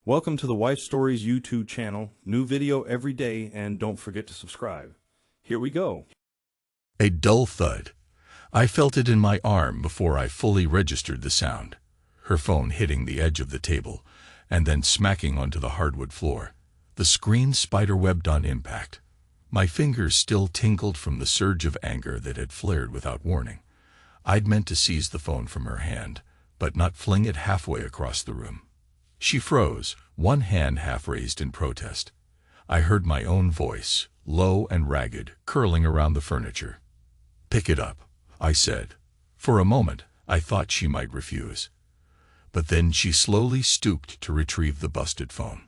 Welcome to the Wife Stories YouTube channel. New video every day, and don't forget to subscribe. Here we go. A dull thud. I felt it in my arm before I fully registered the sound. Her phone hitting the edge of the table, and then smacking onto the hardwood floor. The screen spiderwebbed on impact. My fingers still tingled from the surge of anger that had flared without warning. I'd meant to seize the phone from her hand, but not fling it halfway across the room. She froze, one hand half raised in protest. I heard my own voice, low and ragged, curling around the furniture. "Pick it up," I said. For a moment, I thought she might refuse. But then she slowly stooped to retrieve the busted phone.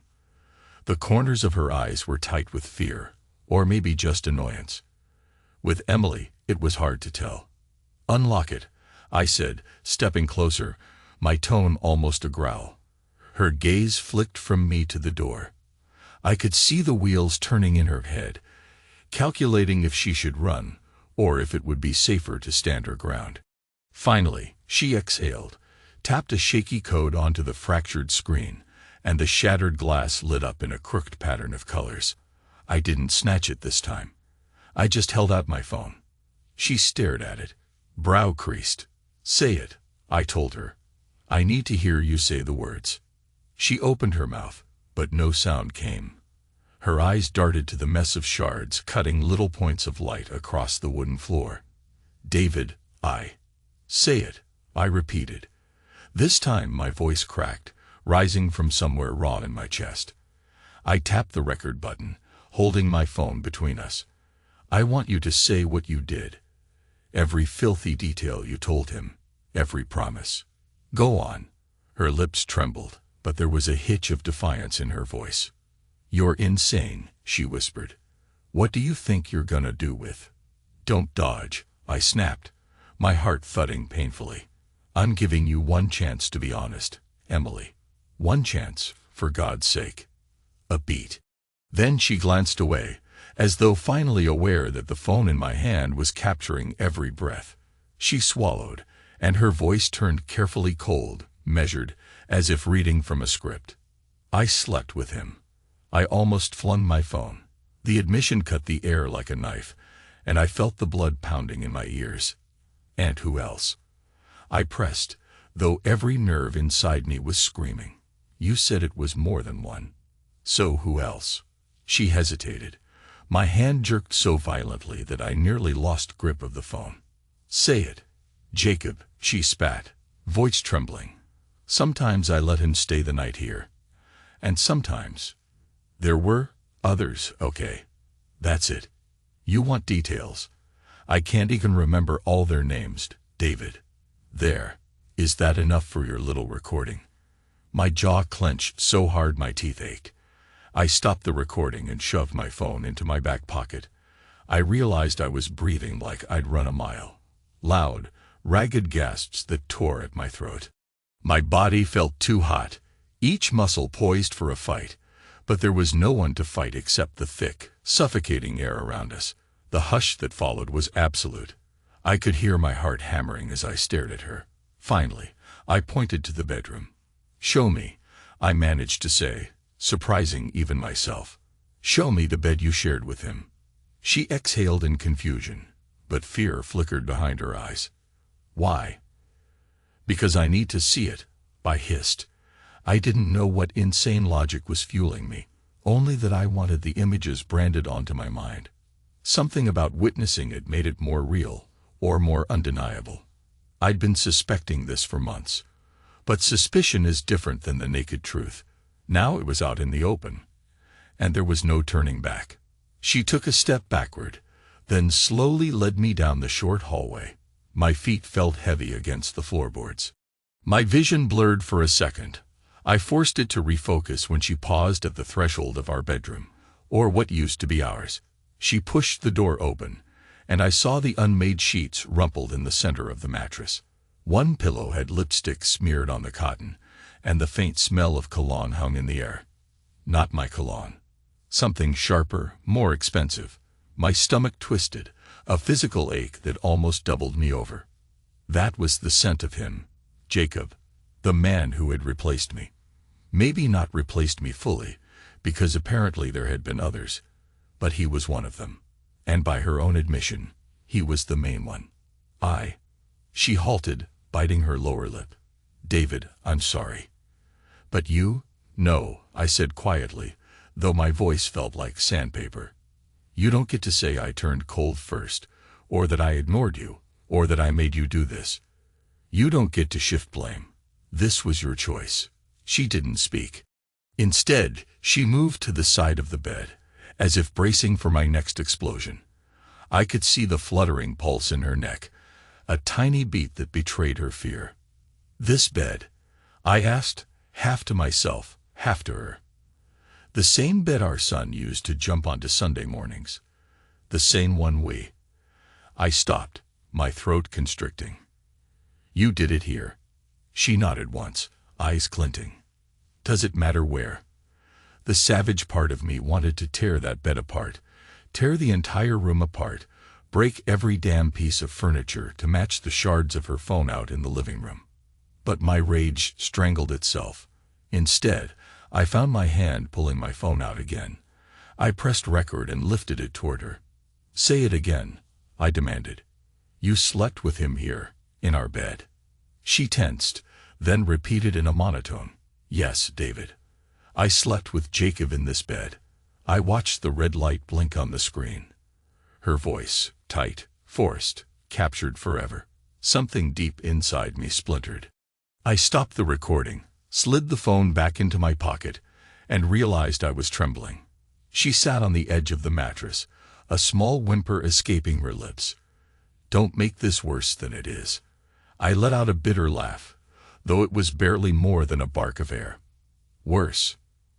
The corners of her eyes were tight with fear, or maybe just annoyance. With Emily, it was hard to tell. "Unlock it," I said, stepping closer, my tone almost a growl. Her gaze flicked from me to the door. I could see the wheels turning in her head, calculating if she should run, or if it would be safer to stand her ground. Finally, she exhaled, tapped a shaky code onto the fractured screen, and the shattered glass lit up in a crooked pattern of colors. I didn't snatch it this time. I just held out my phone. She stared at it, brow creased. "Say it," I told her. "I need to hear you say the words." She opened her mouth, but no sound came. Her eyes darted to the mess of shards cutting little points of light across the wooden floor. "David, Say it," I repeated. This time my voice cracked, rising from somewhere raw in my chest. I tapped the record button, holding my phone between us. "I want you to say what you did. Every filthy detail you told him. Every promise. Go on." Her lips trembled, but there was a hitch of defiance in her voice. "You're insane," she whispered. "What do you think you're gonna do with?" "Don't dodge," I snapped, my heart thudding painfully. "I'm giving you one chance to be honest, Emily. One chance, for God's sake." A beat. Then she glanced away, as though finally aware that the phone in my hand was capturing every breath. She swallowed, and her voice turned carefully cold, measured, as if reading from a script. "I slept with him." I almost flung my phone. The admission cut the air like a knife, and I felt the blood pounding in my ears. "And who else?" I pressed, though every nerve inside me was screaming. "You said it was more than one. So who else?" She hesitated. My hand jerked so violently that I nearly lost grip of the phone. "Say it." "Jacob," she spat, voice trembling. "Sometimes I let him stay the night here. And sometimes. There were others, okay? That's it. You want details. I can't even remember all their names, David. There. Is that enough for your little recording?" My jaw clenched so hard my teeth ached. I stopped the recording and shoved my phone into my back pocket. I realized I was breathing like I'd run a mile. Loud, ragged gasps that tore at my throat. My body felt too hot, each muscle poised for a fight, but there was no one to fight except the thick, suffocating air around us. The hush that followed was absolute. I could hear my heart hammering as I stared at her. Finally, I pointed to the bedroom. "Show me," I managed to say, surprising even myself. "Show me the bed you shared with him." She exhaled in confusion, but fear flickered behind her eyes. "Why?" "Because I need to see it," I hissed. I didn't know what insane logic was fueling me, only that I wanted the images branded onto my mind. Something about witnessing it made it more real, or more undeniable. I'd been suspecting this for months. But suspicion is different than the naked truth. Now it was out in the open, and there was no turning back. She took a step backward, then slowly led me down the short hallway. My feet felt heavy against the floorboards. My vision blurred for a second. I forced it to refocus when she paused at the threshold of our bedroom, or what used to be ours. She pushed the door open, and I saw the unmade sheets rumpled in the center of the mattress. One pillow had lipstick smeared on the cotton, and the faint smell of cologne hung in the air. Not my cologne. Something sharper, more expensive. My stomach twisted, a physical ache that almost doubled me over. That was the scent of him, Jacob, the man who had replaced me. Maybe not replaced me fully, because apparently there had been others, but he was one of them. And by her own admission, he was the main one. She halted, biting her lower lip. David, I'm sorry. But you? No, I said quietly, though my voice felt like sandpaper. You don't get to say I turned cold first, or that I ignored you, or that I made you do this. You don't get to shift blame. This was your choice. She didn't speak. Instead, she moved to the side of the bed, as if bracing for my next explosion. I could see the fluttering pulse in her neck, a tiny beat that betrayed her fear. This bed? I asked, half to myself, half to her. The same bed our son used to jump onto Sunday mornings. The same one we. I stopped, my throat constricting. You did it here. She nodded once, eyes glinting. Does it matter where? The savage part of me wanted to tear that bed apart, tear the entire room apart, break every damn piece of furniture to match the shards of her phone out in the living room. But my rage strangled itself. Instead, I found my hand pulling my phone out again. I pressed record and lifted it toward her. Say it again, I demanded. You slept with him here, in our bed. She tensed, then repeated in a monotone. Yes, David. I slept with Jacob in this bed. I watched the red light blink on the screen. Her voice, tight, forced, captured forever. Something deep inside me splintered. I stopped the recording, slid the phone back into my pocket, and realized I was trembling. She sat on the edge of the mattress, a small whimper escaping her lips. Don't make this worse than it is. I let out a bitter laugh, though it was barely more than a bark of air. Worse.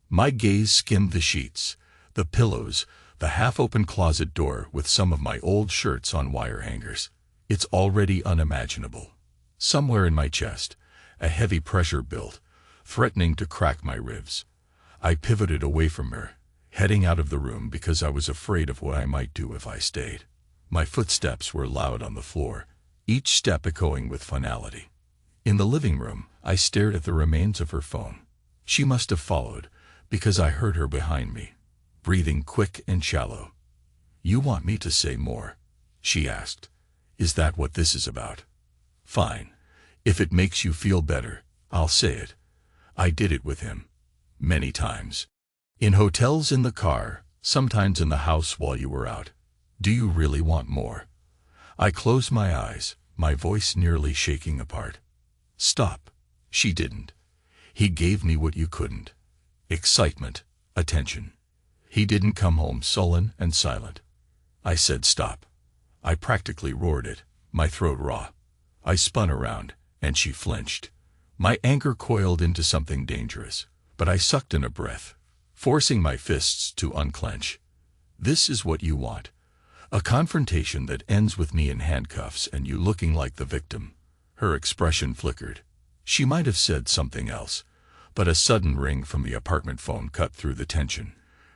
My gaze skimmed the sheets, the pillows, the half-open closet door with some of my old shirts on wire hangers. It's already unimaginable. Somewhere in my chest, a heavy pressure built, threatening to crack my ribs. I pivoted away from her, heading out of the room because I was afraid of what I might do if I stayed. My footsteps were loud on the floor, each step echoing with finality. In the living room, I stared at the remains of her phone. She must have followed, because I heard her behind me, breathing quick and shallow. You want me to say more? She asked. Is that what this is about? Fine. If it makes you feel better, I'll say it. I did it with him. Many times. In hotels, in the car, sometimes in the house while you were out. Do you really want more? I closed my eyes, my voice nearly shaking apart. Stop. She didn't. He gave me what you couldn't. Excitement, attention. He didn't come home sullen and silent. I said stop. I practically roared it, my throat raw. I spun around, and she flinched. My anger coiled into something dangerous, but I sucked in a breath, forcing my fists to unclench. This is what you want. A confrontation that ends with me in handcuffs and you looking like the victim. Her expression flickered. She might have said something else, but a sudden ring from the apartment phone cut through the tension.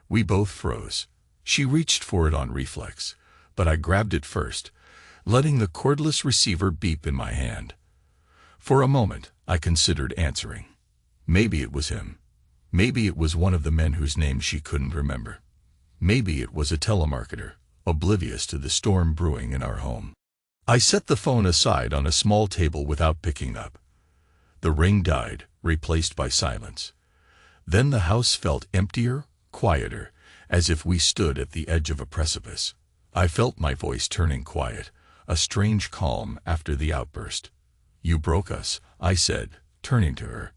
We both froze. She reached for it on reflex, but I grabbed it first, letting the cordless receiver beep in my hand. For a moment, I considered answering. Maybe it was him. Maybe it was one of the men whose name she couldn't remember. Maybe it was a telemarketer, oblivious to the storm brewing in our home. I set the phone aside on a small table without picking up. The ring died, replaced by silence. Then the house felt emptier, quieter, as if we stood at the edge of a precipice. I felt my voice turning quiet, a strange calm after the outburst. You broke us, I said, turning to her.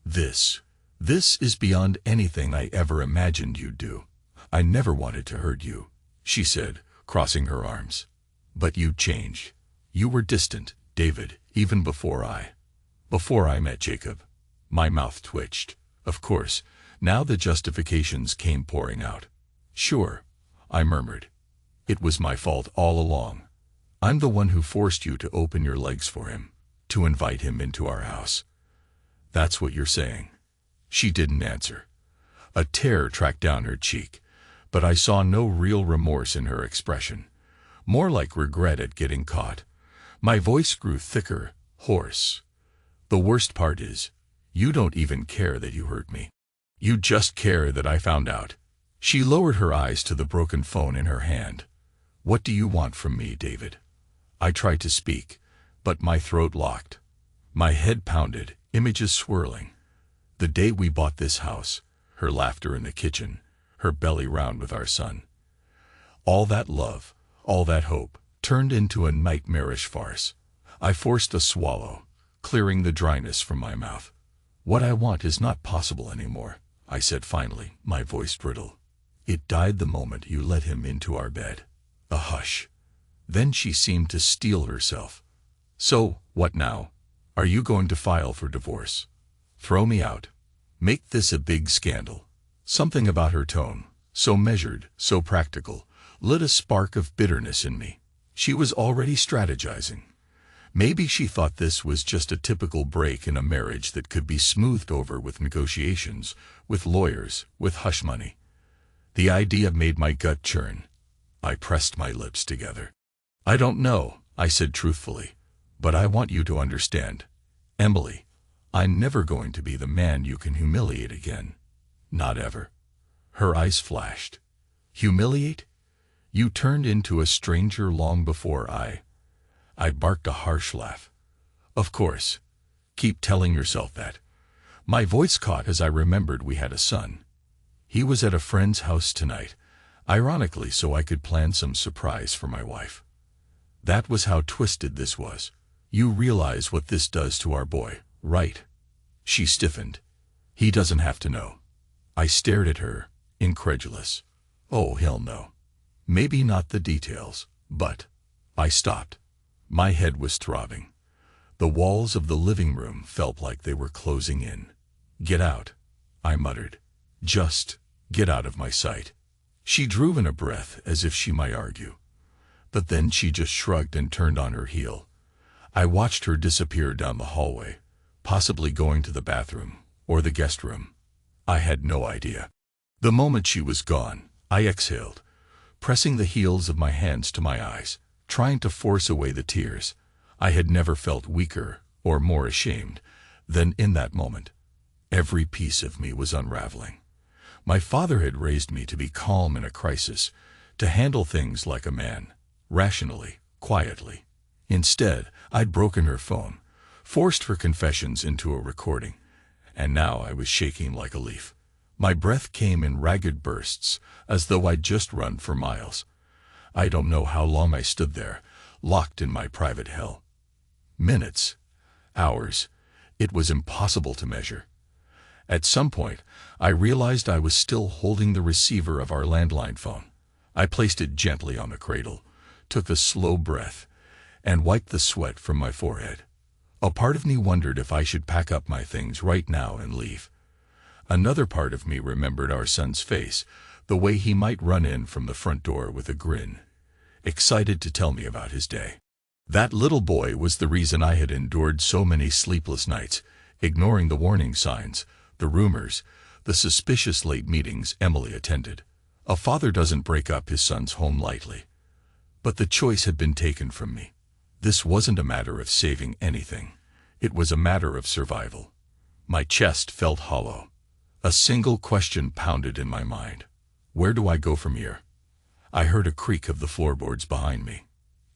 This is beyond anything I ever imagined you'd do. I never wanted to hurt you, she said, crossing her arms. But you changed. You were distant, David, even before I met Jacob. My mouth twitched. Of course, now the justifications came pouring out. Sure, I murmured. It was my fault all along. I'm the one who forced you to open your legs for him, to invite him into our house. That's what you're saying. She didn't answer. A tear tracked down her cheek, but I saw no real remorse in her expression, more like regret at getting caught. My voice grew thicker, hoarse. The worst part is, You don't even care that you hurt me. You just care that I found out." She lowered her eyes to the broken phone in her hand. "What do you want from me, David?" I tried to speak, but my throat locked. My head pounded, images swirling. The day we bought this house, her laughter in the kitchen, her belly round with our son. All that love, all that hope, turned into a nightmarish farce. I forced a swallow, clearing the dryness from my mouth. "What I want is not possible anymore," I said finally, my voice brittle. "It died the moment you let him into our bed." A hush. Then she seemed to steel herself. "So, what now? Are you going to file for divorce? Throw me out? Make this a big scandal?" Something about her tone, so measured, so practical, lit a spark of bitterness in me. She was already strategizing. Maybe she thought this was just a typical break in a marriage that could be smoothed over with negotiations, with lawyers, with hush money. The idea made my gut churn. I pressed my lips together. "I don't know," I said truthfully, "but I want you to understand. Emily, I'm never going to be the man you can humiliate again. Not ever." Her eyes flashed. "Humiliate? You turned into a stranger long before I barked a harsh laugh. "Of course. Keep telling yourself that." My voice caught as I remembered we had a son. He was at a friend's house tonight, ironically so I could plan some surprise for my wife. That was how twisted this was. "You realize what this does to our boy, right?" She stiffened. "He doesn't have to know." I stared at her, incredulous. "Oh, hell no. Maybe not the details, but—" I stopped. My head was throbbing. The walls of the living room felt like they were closing in. "Get out," I muttered. "Just get out of my sight." She drew in a breath as if she might argue. But then she just shrugged and turned on her heel. I watched her disappear down the hallway, possibly going to the bathroom or the guest room. I had no idea. The moment she was gone, I exhaled, pressing the heels of my hands to my eyes, trying to force away the tears. I had never felt weaker or more ashamed than in that moment. Every piece of me was unraveling. My father had raised me to be calm in a crisis, to handle things like a man, rationally, quietly. Instead, I'd broken her phone, forced her confessions into a recording, and now I was shaking like a leaf. My breath came in ragged bursts, as though I'd just run for miles. I don't know how long I stood there, locked in my private hell. Minutes, hours, it was impossible to measure. At some point, I realized I was still holding the receiver of our landline phone. I placed it gently on the cradle, took a slow breath, and wiped the sweat from my forehead. A part of me wondered if I should pack up my things right now and leave. Another part of me remembered our son's face, the way he might run in from the front door with a grin, excited to tell me about his day. That little boy was the reason I had endured so many sleepless nights, ignoring the warning signs, the rumors, the suspicious late meetings Emily attended. A father doesn't break up his son's home lightly. But the choice had been taken from me. This wasn't a matter of saving anything. It was a matter of survival. My chest felt hollow. A single question pounded in my mind. Where do I go from here? I heard a creak of the floorboards behind me.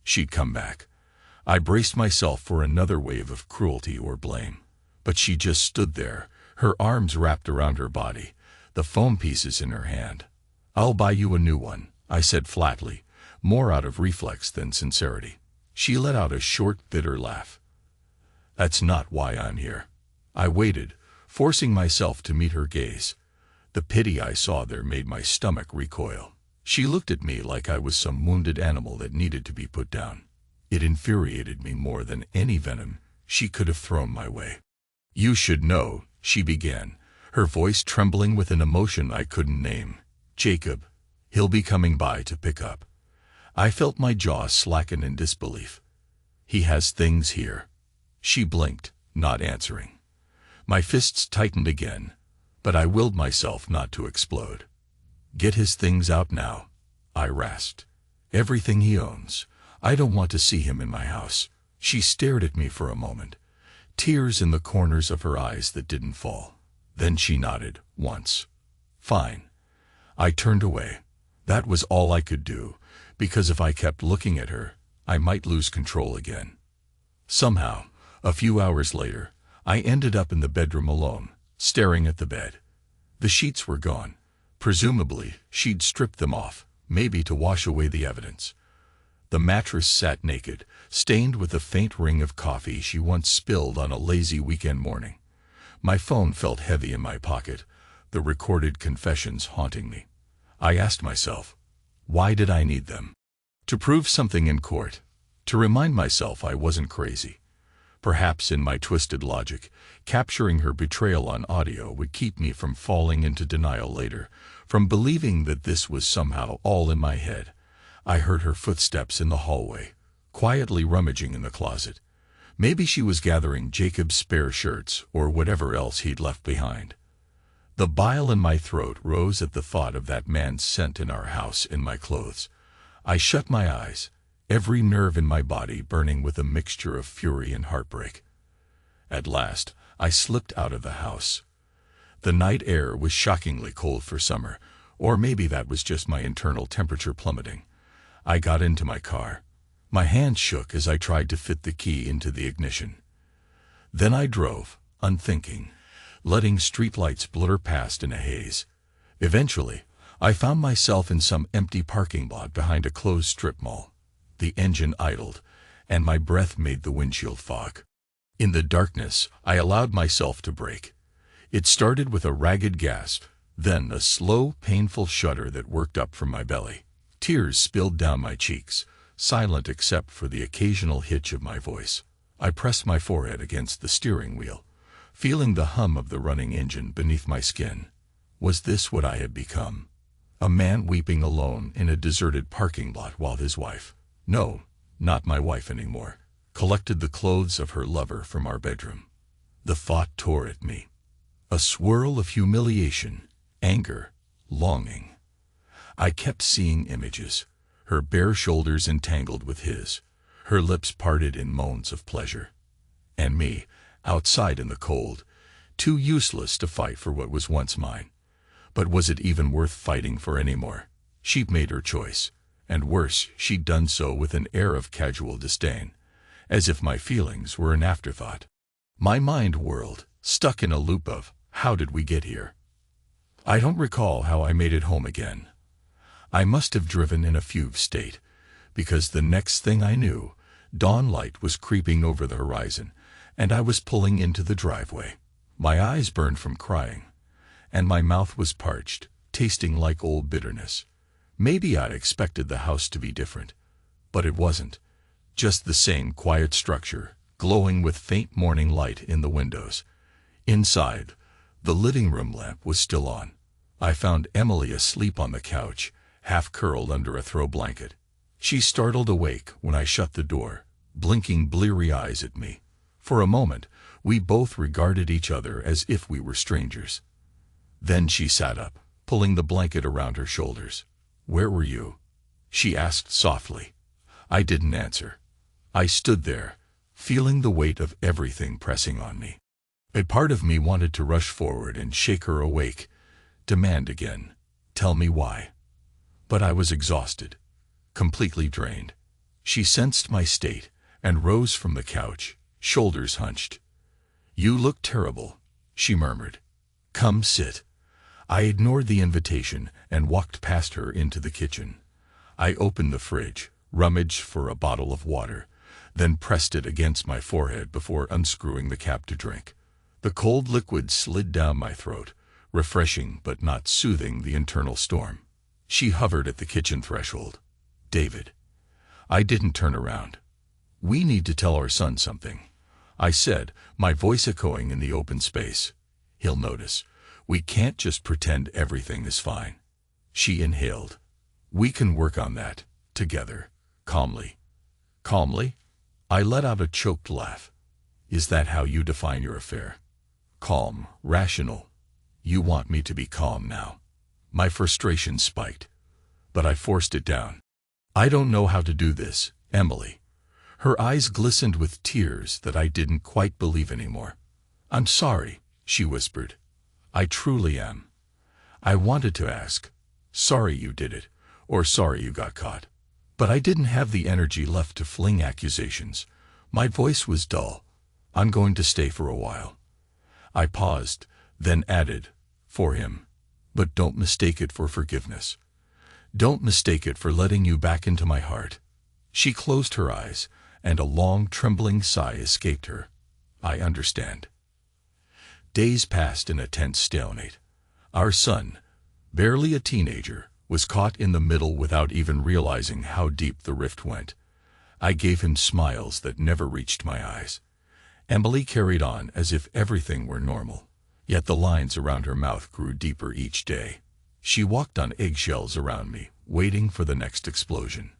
She'd come back. I braced myself for another wave of cruelty or blame. But she just stood there, her arms wrapped around her body, the foam pieces in her hand. "I'll buy you a new one," I said flatly, more out of reflex than sincerity. She let out a short, bitter laugh. "That's not why I'm here." I waited, forcing myself to meet her gaze. The pity I saw there made my stomach recoil. She looked at me like I was some wounded animal that needed to be put down. It infuriated me more than any venom she could have thrown my way. "You should know," she began, her voice trembling with an emotion I couldn't name. "Jacob, he'll be coming by to pick up." I felt my jaw slacken in disbelief. "He has things here." She blinked, not answering. My fists tightened again, but I willed myself not to explode. "Get his things out now," I rasped. "Everything he owns. I don't want to see him in my house." She stared at me for a moment, tears in the corners of her eyes that didn't fall. Then she nodded, once. Fine. I turned away. That was all I could do, because if I kept looking at her, I might lose control again. Somehow, a few hours later, I ended up in the bedroom alone, staring at the bed. The sheets were gone. Presumably, she'd stripped them off, maybe to wash away the evidence. The mattress sat naked, stained with the faint ring of coffee she once spilled on a lazy weekend morning. My phone felt heavy in my pocket, the recorded confessions haunting me. I asked myself, why did I need them? To prove something in court, to remind myself I wasn't crazy. Perhaps in my twisted logic, capturing her betrayal on audio would keep me from falling into denial later, from believing that this was somehow all in my head. I heard her footsteps in the hallway, quietly rummaging in the closet. Maybe she was gathering Jacob's spare shirts or whatever else he'd left behind. The bile in my throat rose at the thought of that man's scent in our house in my clothes. I shut my eyes, every nerve in my body burning with a mixture of fury and heartbreak. At last, I slipped out of the house. The night air was shockingly cold for summer, or maybe that was just my internal temperature plummeting. I got into my car. My hand shook as I tried to fit the key into the ignition. Then I drove, unthinking, letting streetlights blur past in a haze. Eventually, I found myself in some empty parking lot behind a closed strip mall. The engine idled, and my breath made the windshield fog. In the darkness, I allowed myself to break. It started with a ragged gasp, then a slow, painful shudder that worked up from my belly. Tears spilled down my cheeks, silent except for the occasional hitch of my voice. I pressed my forehead against the steering wheel, feeling the hum of the running engine beneath my skin. Was this what I had become? A man weeping alone in a deserted parking lot while his wife, no, not my wife anymore, collected the clothes of her lover from our bedroom. The thought tore at me. A swirl of humiliation, anger, longing. I kept seeing images, her bare shoulders entangled with his, her lips parted in moans of pleasure. And me, outside in the cold, too useless to fight for what was once mine. But was it even worth fighting for anymore? She'd made her choice, and worse, she'd done so with an air of casual disdain, as if my feelings were an afterthought. My mind whirled, stuck in a loop of, how did we get here? I don't recall how I made it home again. I must have driven in a fugue state, because the next thing I knew, dawn light was creeping over the horizon, and I was pulling into the driveway. My eyes burned from crying, and my mouth was parched, tasting like old bitterness. Maybe I'd expected the house to be different, but it wasn't. Just the same quiet structure, glowing with faint morning light in the windows. Inside, the living room lamp was still on. I found Emily asleep on the couch, half curled under a throw blanket. She startled awake when I shut the door, blinking bleary eyes at me. For a moment, we both regarded each other as if we were strangers. Then she sat up, pulling the blanket around her shoulders. "Where were you?" she asked softly. I didn't answer. I stood there, feeling the weight of everything pressing on me. A part of me wanted to rush forward and shake her awake, demand again, tell me why. But I was exhausted, completely drained. She sensed my state and rose from the couch, shoulders hunched. "You look terrible," she murmured. "Come sit." I ignored the invitation and walked past her into the kitchen. I opened the fridge, rummaged for a bottle of water, then pressed it against my forehead before unscrewing the cap to drink. The cold liquid slid down my throat, refreshing but not soothing the internal storm. She hovered at the kitchen threshold. "David." I didn't turn around. "We need to tell our son something," I said, my voice echoing in the open space. "He'll notice. We can't just pretend everything is fine." She inhaled. "We can work on that, together, calmly." "Calmly?" I let out a choked laugh. "Is that how you define your affair? Calm, rational. You want me to be calm now." My frustration spiked, but I forced it down. "I don't know how to do this, Emily." Her eyes glistened with tears that I didn't quite believe anymore. "I'm sorry," she whispered. "I truly am. I wanted to ask, sorry you did it, or sorry you got caught. But I didn't have the energy left to fling accusations. My voice was dull. I'm going to stay for a while." I paused, then added, "For him. But don't mistake it for forgiveness. Don't mistake it for letting you back into my heart." She closed her eyes, and a long, trembling sigh escaped her. "I understand." Days passed in a tense stalemate. Our son, barely a teenager, was caught in the middle without even realizing how deep the rift went. I gave him smiles that never reached my eyes. Emily carried on as if everything were normal, yet the lines around her mouth grew deeper each day. She walked on eggshells around me, waiting for the next explosion.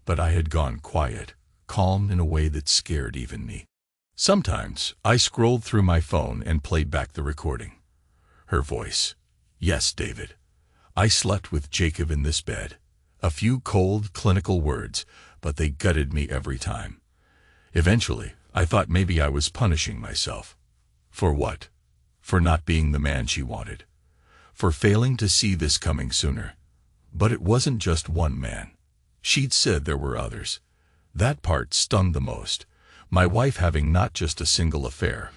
But I had gone quiet, calm in a way that scared even me. Sometimes I scrolled through my phone and played back the recording. Her voice. "Yes, David. I slept with Jacob in this bed." A few cold, clinical words, but they gutted me every time. Eventually, I thought maybe I was punishing myself. For what? For not being the man she wanted. For failing to see this coming sooner. But it wasn't just one man. She'd said there were others. That part stung the most. My wife having not just a single affair,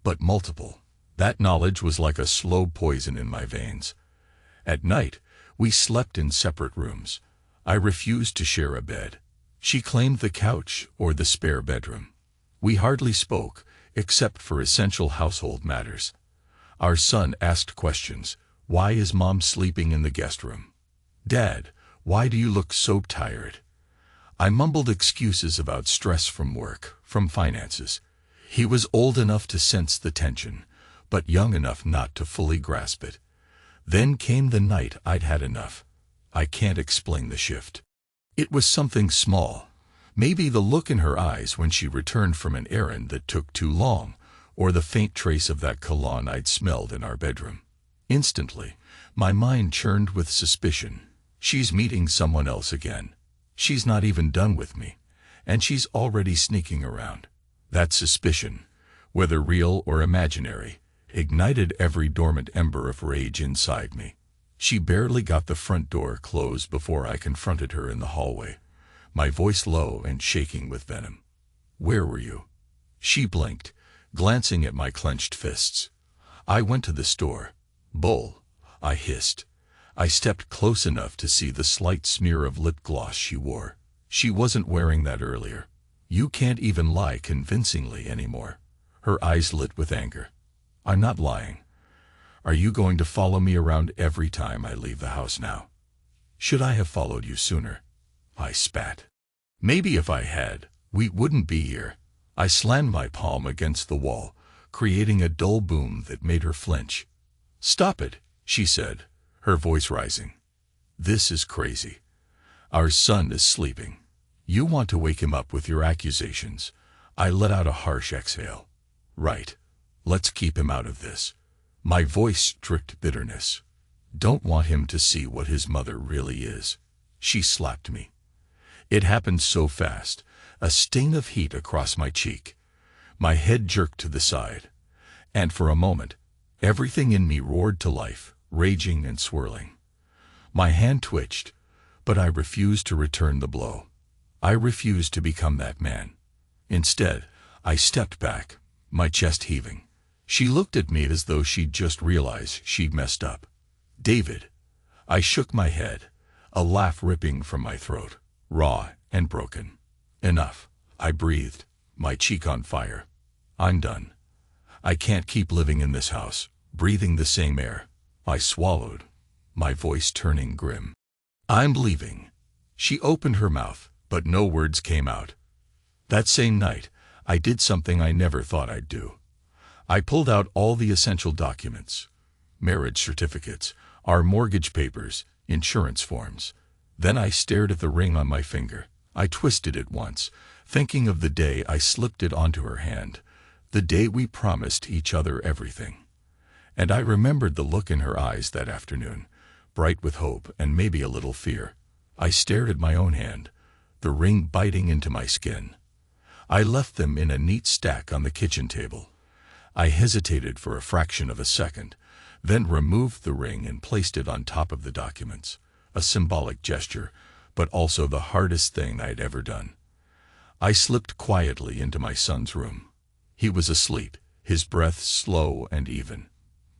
but multiple. That knowledge was like a slow poison in my veins. At night, we slept in separate rooms. I refused to share a bed. She claimed the couch or the spare bedroom. We hardly spoke, except for essential household matters. Our son asked questions. "Why is Mom sleeping in the guest room? Dad, why do you look so tired?" I mumbled excuses about stress from work, from finances. He was old enough to sense the tension, but young enough not to fully grasp it. Then came the night I'd had enough. I can't explain the shift. It was something small. Maybe the look in her eyes when she returned from an errand that took too long, or the faint trace of that cologne I'd smelled in our bedroom. Instantly, my mind churned with suspicion. She's meeting someone else again. She's not even done with me, and she's already sneaking around. That suspicion, whether real or imaginary, ignited every dormant ember of rage inside me. She barely got the front door closed before I confronted her in the hallway, my voice low and shaking with venom. "Where were you?" She blinked, glancing at my clenched fists. "I went to the store." "Bull," I hissed. I stepped close enough to see the slight smear of lip gloss she wore. She wasn't wearing that earlier. "You can't even lie convincingly anymore." Her eyes lit with anger. "I'm not lying. Are you going to follow me around every time I leave the house now?" "Should I have followed you sooner?" I spat. "Maybe if I had, we wouldn't be here." I slammed my palm against the wall, creating a dull boom that made her flinch. "Stop it," she said, her voice rising. "This is crazy. Our son is sleeping. You want to wake him up with your accusations." I let out a harsh exhale. "Right. Let's keep him out of this." My voice dripped bitterness. "Don't want him to see what his mother really is." She slapped me. It happened so fast, a stain of heat across my cheek. My head jerked to the side, and for a moment, everything in me roared to life, raging and swirling. My hand twitched, but I refused to return the blow. I refused to become that man. Instead, I stepped back, my chest heaving. She looked at me as though she'd just realized she'd messed up. "David." I shook my head, a laugh ripping from my throat, raw and broken. "Enough," I breathed, my cheek on fire. "I'm done. I can't keep living in this house, breathing the same air." I swallowed, my voice turning grim. "I'm leaving." She opened her mouth, but no words came out. That same night, I did something I never thought I'd do. I pulled out all the essential documents, marriage certificates, our mortgage papers, insurance forms. Then I stared at the ring on my finger. I twisted it once, thinking of the day I slipped it onto her hand, the day we promised each other everything. And I remembered the look in her eyes that afternoon, bright with hope and maybe a little fear. I stared at my own hand, the ring biting into my skin. I left them in a neat stack on the kitchen table. I hesitated for a fraction of a second, then removed the ring and placed it on top of the documents. A symbolic gesture, but also the hardest thing I'd ever done. I slipped quietly into my son's room. He was asleep, his breath slow and even.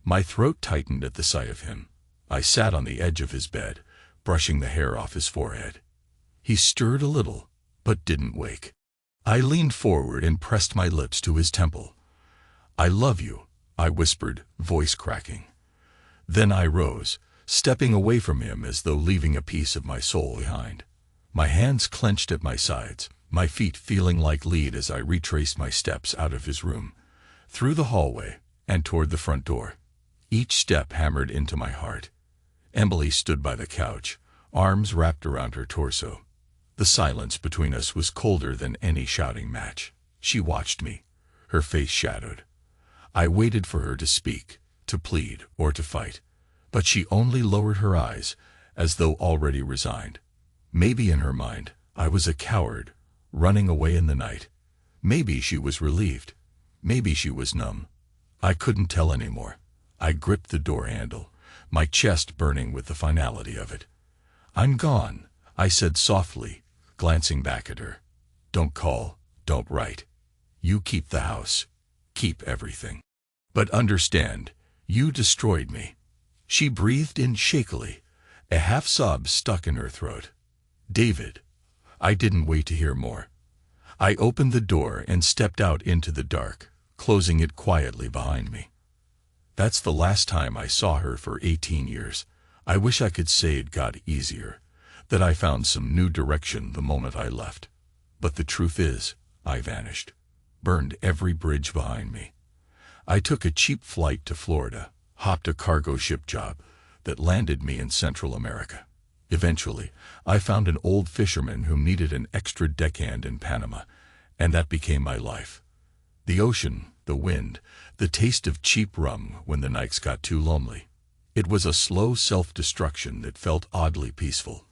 My throat tightened at the sight of him. I sat on the edge of his bed, brushing the hair off his forehead. He stirred a little, but didn't wake. I leaned forward and pressed my lips to his temple. "I love you," I whispered, voice cracking. Then I rose, stepping away from him as though leaving a piece of my soul behind. My hands clenched at my sides, my feet feeling like lead as I retraced my steps out of his room, through the hallway, and toward the front door. Each step hammered into my heart. Emily stood by the couch, arms wrapped around her torso. The silence between us was colder than any shouting match. She watched me, her face shadowed. I waited for her to speak, to plead, or to fight, but she only lowered her eyes, as though already resigned. Maybe in her mind, I was a coward, running away in the night. Maybe she was relieved. Maybe she was numb. I couldn't tell anymore. I gripped the door handle, my chest burning with the finality of it. "I'm gone," I said softly, glancing back at her. "Don't call, don't write. You keep the house. Keep everything. But understand, you destroyed me." She breathed in shakily, a half-sob stuck in her throat. "David." I didn't wait to hear more. I opened the door and stepped out into the dark, closing it quietly behind me. That's the last time I saw her for 18 years. I wish I could say it got easier, that I found some new direction the moment I left. But the truth is, I vanished, burned every bridge behind me. I took a cheap flight to Florida, hopped a cargo ship job that landed me in Central America. Eventually, I found an old fisherman who needed an extra deckhand in Panama, and that became my life. The ocean, the wind, the taste of cheap rum when the nights got too lonely. It was a slow self-destruction that felt oddly peaceful.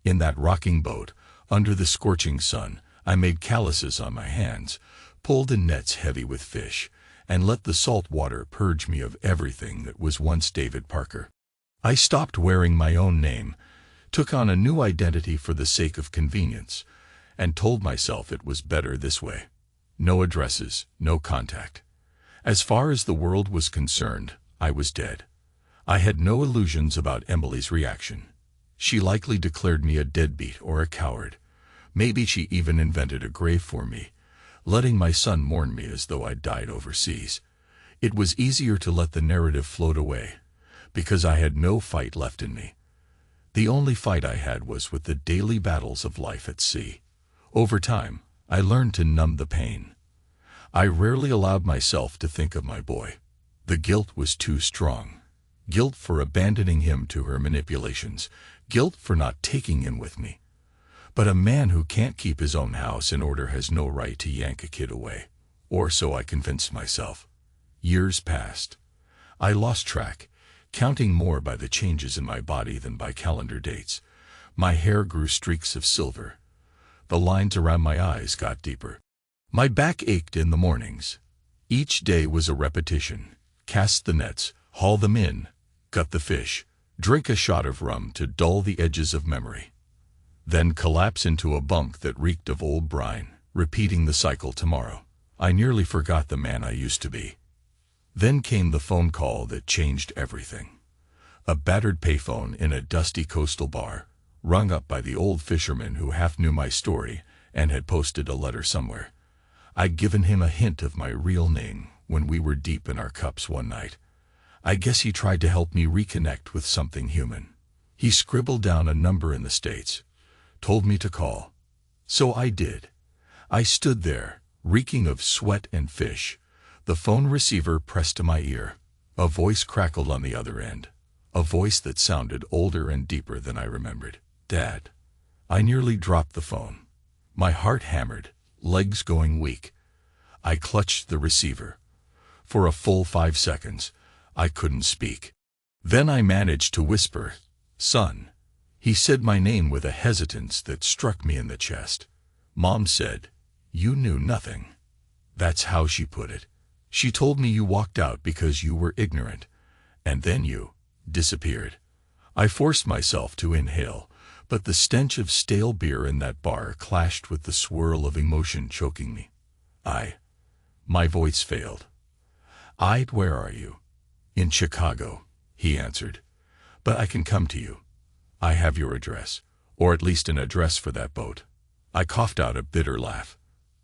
In that rocking boat, under the scorching sun, I made calluses on my hands, pulled in nets heavy with fish, and let the salt water purge me of everything that was once David Parker. I stopped wearing my own name, took on a new identity for the sake of convenience, and told myself it was better this way. No addresses, no contact. As far as the world was concerned, I was dead. I had no illusions about Emily's reaction. She likely declared me a deadbeat or a coward. Maybe she even invented a grave for me, letting my son mourn me as though I'd died overseas. It was easier to let the narrative float away, because I had no fight left in me. The only fight I had was with the daily battles of life at sea. Over time, I learned to numb the pain. I rarely allowed myself to think of my boy. The guilt was too strong. Guilt for abandoning him to her manipulations. Guilt for not taking him with me. But a man who can't keep his own house in order has no right to yank a kid away. Or so I convinced myself. Years passed. I lost track, counting more by the changes in my body than by calendar dates. My hair grew streaks of silver. The lines around my eyes got deeper. My back ached in the mornings. Each day was a repetition. Cast the nets, haul them in, gut the fish, drink a shot of rum to dull the edges of memory. Then collapse into a bunk that reeked of old brine, repeating the cycle tomorrow. I nearly forgot the man I used to be. Then came the phone call that changed everything. A battered payphone in a dusty coastal bar, rung up by the old fisherman who half knew my story and had posted a letter somewhere. I'd given him a hint of my real name when we were deep in our cups one night. I guess he tried to help me reconnect with something human. He scribbled down a number in the States, told me to call. So I did. I stood there, reeking of sweat and fish, the phone receiver pressed to my ear. A voice crackled on the other end, a voice that sounded older and deeper than I remembered. "Dad." I nearly dropped the phone. My heart hammered, legs going weak. I clutched the receiver. For a full 5 seconds, I couldn't speak. Then I managed to whisper, "Son." He said my name with a hesitance that struck me in the chest. "Mom said, You knew nothing. That's how she put it. She told me you walked out because you were ignorant, and then you disappeared. I forced myself to inhale, but the stench of stale beer in that bar clashed with the swirl of emotion choking me. My voice failed. Where are you? In Chicago, he answered. But I can come to you. I have your address, or at least an address for that boat. I coughed out a bitter laugh.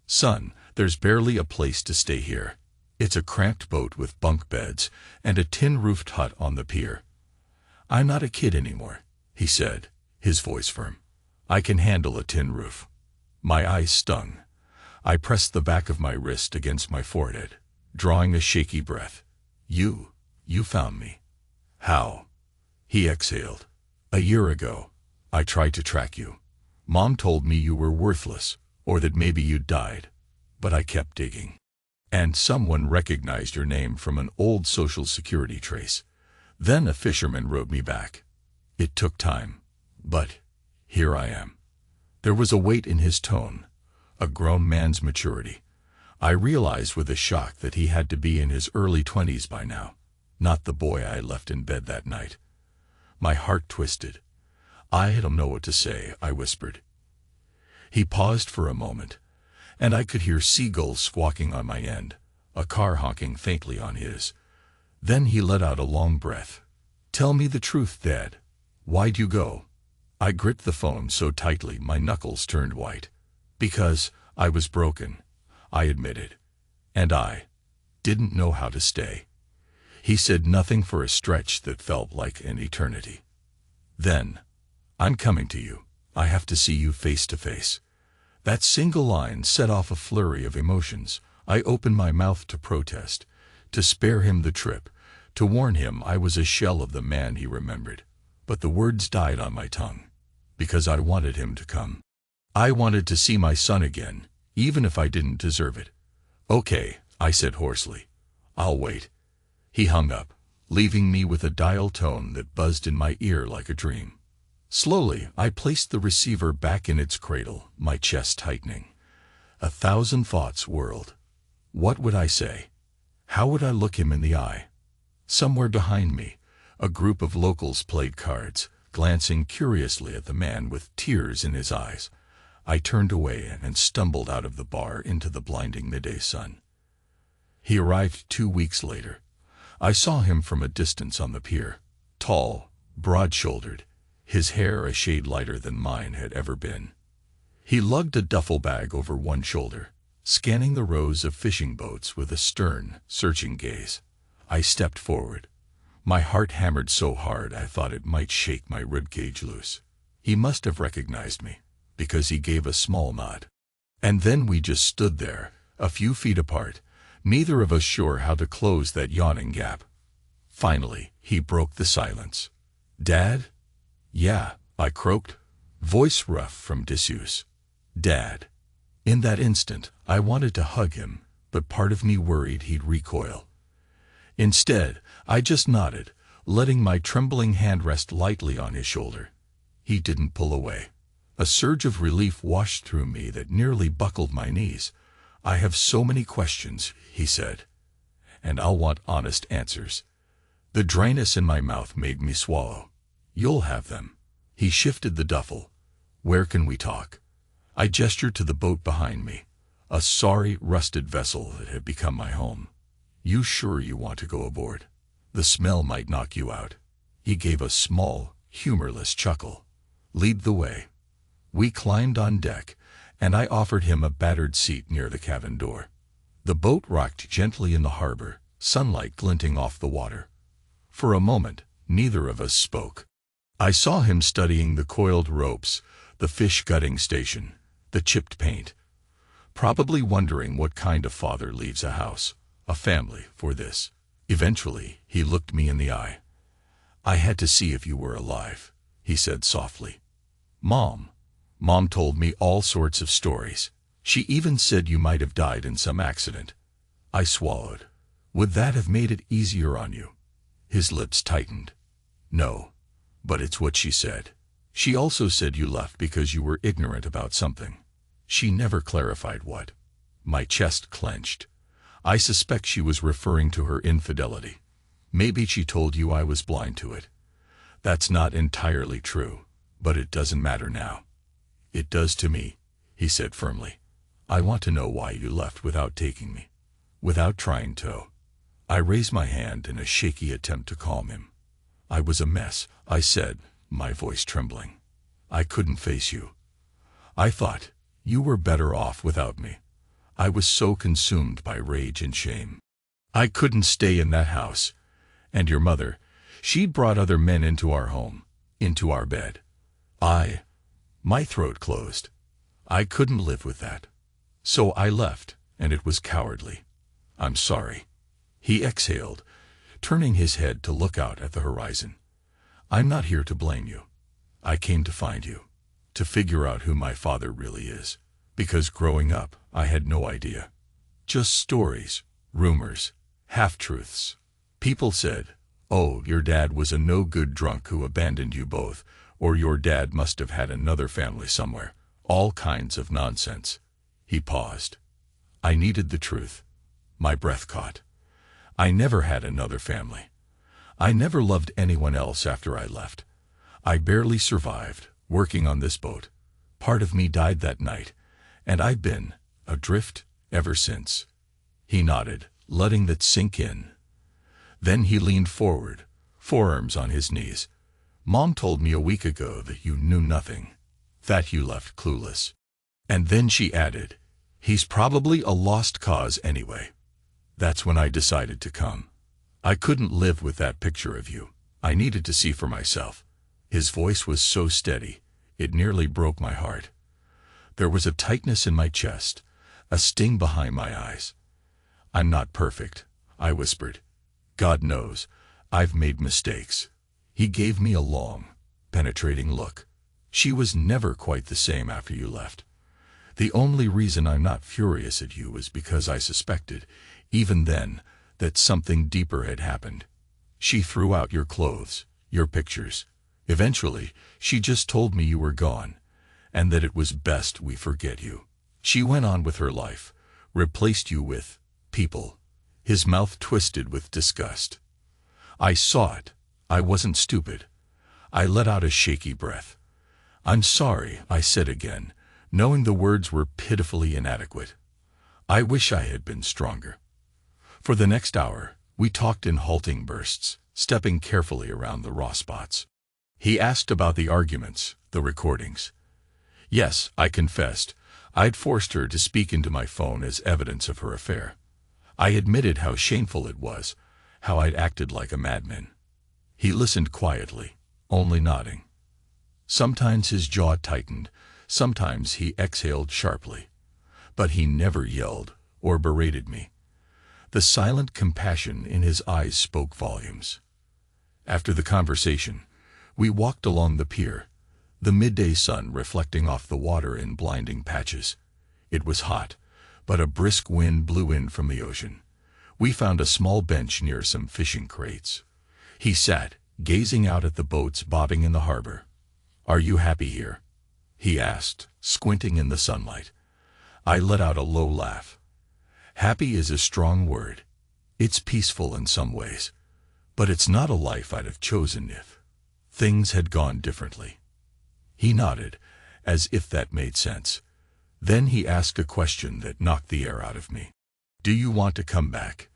Son, there's barely a place to stay here. It's a cramped boat with bunk beds and a tin-roofed hut on the pier. I'm not a kid anymore, he said, his voice firm. I can handle a tin roof. My eyes stung. I pressed the back of my wrist against my forehead, drawing a shaky breath. You found me. How? He exhaled. A year ago, I tried to track you. Mom told me you were worthless, or that maybe you'd died. But I kept digging. And someone recognized your name from an old Social Security trace. Then a fisherman wrote me back. It took time, but here I am. There was a weight in his tone, a grown man's maturity. I realized with a shock that he had to be in his early 20s by now, not the boy I left in bed that night. My heart twisted. I don't know what to say, I whispered. He paused for a moment, and I could hear seagulls squawking on my end, a car honking faintly on his. Then he let out a long breath. Tell me the truth, Dad. Why'd you go? I gripped the phone so tightly my knuckles turned white. Because I was broken, I admitted. And I didn't know how to stay. He said nothing for a stretch that felt like an eternity. Then, I'm coming to you. I have to see you face to face. That single line set off a flurry of emotions. I opened my mouth to protest, to spare him the trip, to warn him I was a shell of the man he remembered. But the words died on my tongue, because I wanted him to come. I wanted to see my son again, even if I didn't deserve it. Okay, I said hoarsely. I'll wait. He hung up, leaving me with a dial tone that buzzed in my ear like a dream. Slowly, I placed the receiver back in its cradle, my chest tightening. 1,000 thoughts whirled. What would I say? How would I look him in the eye? Somewhere behind me, a group of locals played cards, glancing curiously at the man with tears in his eyes. I turned away and stumbled out of the bar into the blinding midday sun. He arrived 2 weeks later. I saw him from a distance on the pier, tall, broad-shouldered, his hair a shade lighter than mine had ever been. He lugged a duffel bag over one shoulder, scanning the rows of fishing boats with a stern, searching gaze. I stepped forward. My heart hammered so hard I thought it might shake my ribcage loose. He must have recognized me, because he gave a small nod. And then we just stood there, a few feet apart, neither of us sure how to close that yawning gap. Finally, he broke the silence. Dad? Yeah, I croaked, voice rough from disuse. Dad. In that instant, I wanted to hug him, but part of me worried he'd recoil. Instead, I just nodded, letting my trembling hand rest lightly on his shoulder. He didn't pull away. A surge of relief washed through me that nearly buckled my knees. I have so many questions, he said, and I'll want honest answers. The dryness in my mouth made me swallow. You'll have them. He shifted the duffel. Where can we talk? I gestured to the boat behind me, a sorry, rusted vessel that had become my home. You sure you want to go aboard? The smell might knock you out. He gave a small, humorless chuckle. Lead the way. We climbed on deck, and I offered him a battered seat near the cabin door. The boat rocked gently in the harbor, sunlight glinting off the water. For a moment, neither of us spoke. I saw him studying the coiled ropes, the fish gutting station, the chipped paint, probably wondering what kind of father leaves a house, a family, for this. Eventually, he looked me in the eye. I had to see if you were alive, he said softly. Mom told me all sorts of stories. She even said you might have died in some accident. I swallowed. Would that have made it easier on you? His lips tightened. No, but it's what she said. She also said you left because you were ignorant about something. She never clarified what. My chest clenched. I suspect she was referring to her infidelity. Maybe she told you I was blind to it. That's not entirely true, but it doesn't matter now. It does to me, he said firmly. I want to know why you left without taking me, without trying to. I raised my hand in a shaky attempt to calm him. I was a mess, I said, my voice trembling. I couldn't face you. I thought you were better off without me. I was so consumed by rage and shame. I couldn't stay in that house. And your mother, she'd brought other men into our home, into our bed. My throat closed. I couldn't live with that. So I left, and it was cowardly. I'm sorry. He exhaled, turning his head to look out at the horizon. I'm not here to blame you. I came to find you, to figure out who my father really is. Because growing up, I had no idea. Just stories, rumors, half-truths. People said, oh, your dad was a no-good drunk who abandoned you both, or your dad must have had another family somewhere. All kinds of nonsense. He paused. I needed the truth. My breath caught. I never had another family. I never loved anyone else after I left. I barely survived, working on this boat. Part of me died that night, and I've been adrift ever since. He nodded, letting that sink in. Then he leaned forward, forearms on his knees. Mom told me a week ago that you knew nothing, that you left clueless. And then she added, he's probably a lost cause anyway. That's when I decided to come. I couldn't live with that picture of you. I needed to see for myself. His voice was so steady, it nearly broke my heart. There was a tightness in my chest, a sting behind my eyes. I'm not perfect, I whispered. God knows, I've made mistakes. He gave me a long, penetrating look. She was never quite the same after you left. The only reason I'm not furious at you is because I suspected, even then, that something deeper had happened. She threw out your clothes, your pictures. Eventually, she just told me you were gone, and that it was best we forget you. She went on with her life, replaced you with people. His mouth twisted with disgust. I saw it. I wasn't stupid. I let out a shaky breath. I'm sorry, I said again, knowing the words were pitifully inadequate. I wish I had been stronger. For the next hour, we talked in halting bursts, stepping carefully around the raw spots. He asked about the arguments, the recordings. Yes, I confessed. I'd forced her to speak into my phone as evidence of her affair. I admitted how shameful it was, how I'd acted like a madman. He listened quietly, only nodding. Sometimes his jaw tightened, sometimes he exhaled sharply. But he never yelled or berated me. The silent compassion in his eyes spoke volumes. After the conversation, we walked along the pier, the midday sun reflecting off the water in blinding patches. It was hot, but a brisk wind blew in from the ocean. We found a small bench near some fishing crates. He sat, gazing out at the boats bobbing in the harbor. Are you happy here? He asked, squinting in the sunlight. I let out a low laugh. Happy is a strong word. It's peaceful in some ways, but it's not a life I'd have chosen if things had gone differently. He nodded, as if that made sense. Then he asked a question that knocked the air out of me. Do you want to come back?